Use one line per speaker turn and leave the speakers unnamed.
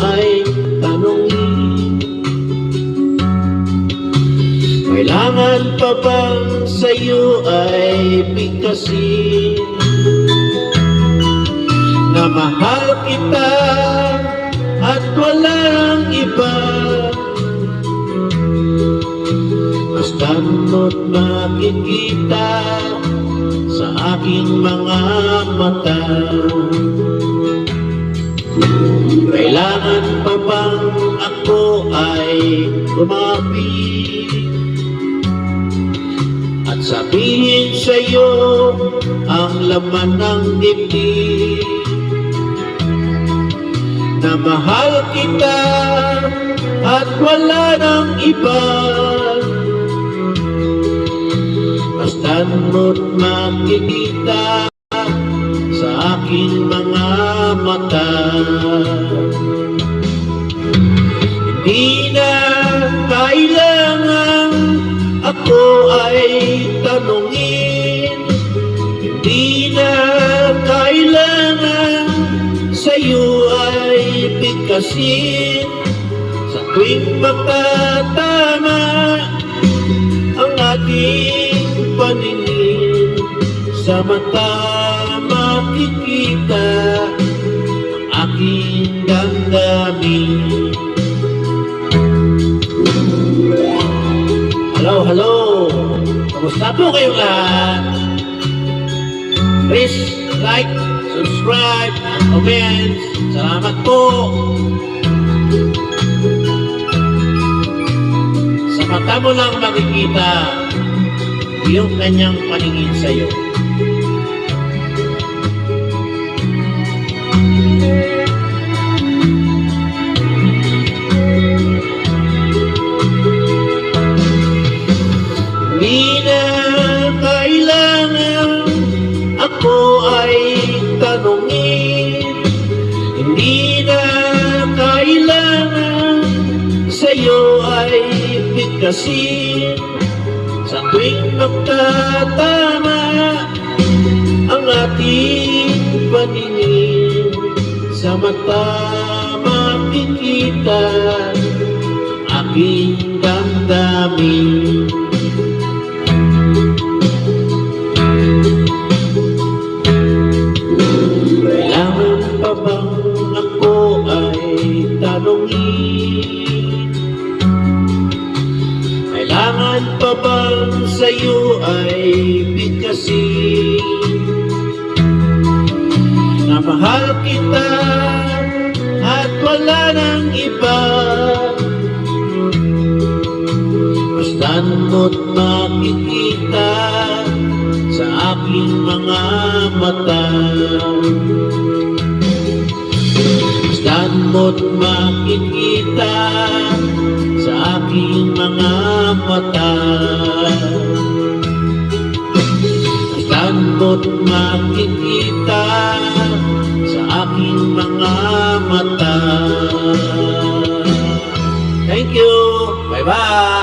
ay tanongin. Kailangan pa bang sa'yo ay bigkasin na mahal kita at walang iba? Basta't mo't makikita sa aking mga mata. Kailangan pa bang ako ay lumapit at sabihin sa'yo ang laman ng dibdib, na mahal kita at wala nang iba? Basta't mo't makikita sa aking mga mata. Hindi na kailangan ako ay tanungin, hindi na kailangan sa'yo ay bigkasin. Sa tuwing makatama ang ating paningin, sa mata makikita ang aking damdamin. Hello, hello! Kamusta po kayo lahat? Please like, subscribe, and comment. Salamat po! Sa mata mo lang makikita yung kanyang paningin sa'yo. Hindi na kailangan ako ay tanungin, hindi na kailangan sa'yo ay bigkasin. Sa tuwing magtatama ang ating paningin, sa mata makikita aking damdamin. Kailangan pa bang ako ay tanungin? Kailangan pa bang sa'yo ay bigkasin, na mahal kita at wala nang iba? Basta't mo't makikita sa aking mga mata. Basta't mo't makikita sa aking mga mata. Basta't mo't makikita sa aking mga mata. Thank you. Bye-bye.